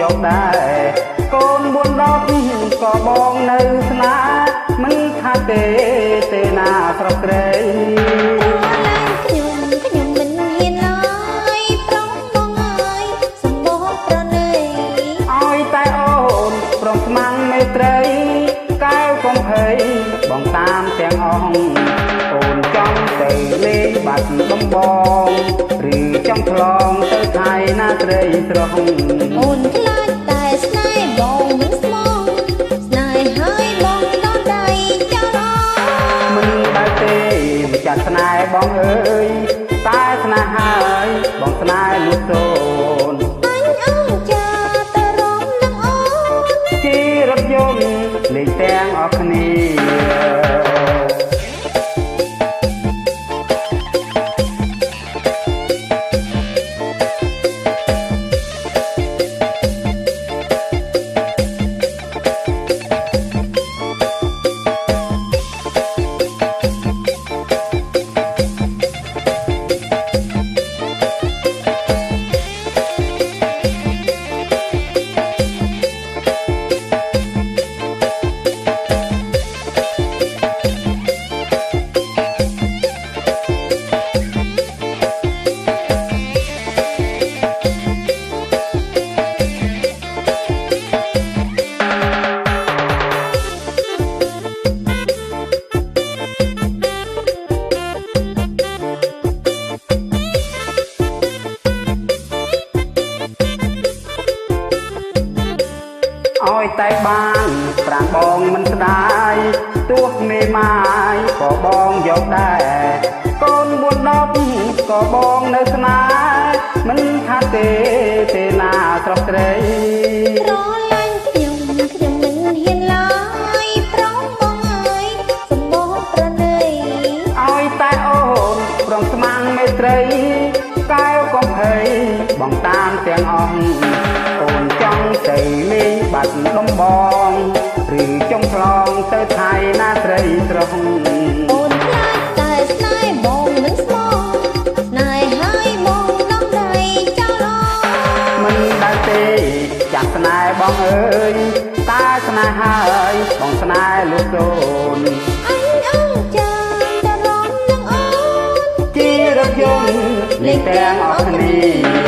យកដែរកូន4 10ក៏បងនៅស្នាមិនថាទេណាស្រស់ស្រីខ្ញុំមិនហ៊ានឡើយប្រុងបងអើយសម្បោប្រណីឲ្យតែអូនព្រមស្មាំងមេត្រីកែវកំភៃបងតាមទាំងអស់អូនចង់ទៅលេងបាត់ដំបងឬចង់ឆ្លងទៅថៃណាត្រីស្រស់អូនខ្លាចតែស្នេហ៍បងមិនស្មងស្នេហ៍ហើយបងដល់ដៃចោលមិនដែលទេមិនចាត់ស្នេហ៍បងអើយតែស្នេហ៍ហើយបងស្នេហ៍លួចសូនអញអើចាទៅរំនឹងអូនជិះរថយន្តលេងទាំងអស់គ្នាឲ្យតែបានប្រាំបងមិនស្ដាយទោះមេម៉ាយក៏បងយកដែរកូន4 10ក៏បងនៅស្នាមិនថាទេណាស្រស់ស្រីស្រឡាញ់ខ្ញុំមិនហ៊ានឡើយប្រុងបងអើយសម្បោប្រណីឲ្យតែអូនព្រមស្មាំងមេត្រីកែវកំភៃបងតាមទាំងអស់អូនចង់ទៅលេងបាត់ដំបងឬចង់ឆ្លងទៅថៃណាត្រីស្រស់អូនខ្លាចតែស្នេហ៍បងមិនស្មងស្នេហ៍ហើយបងដល់ដៃចោលមិនដែលទេចាក់ស្នេហ៍បងអើយតែស្នេហ៍ហើយបងស្នេហ៍លួចសូនអញអើចាទៅរំនឹងអូនជិះរថយន្តលេងទាំងអស់គ្នា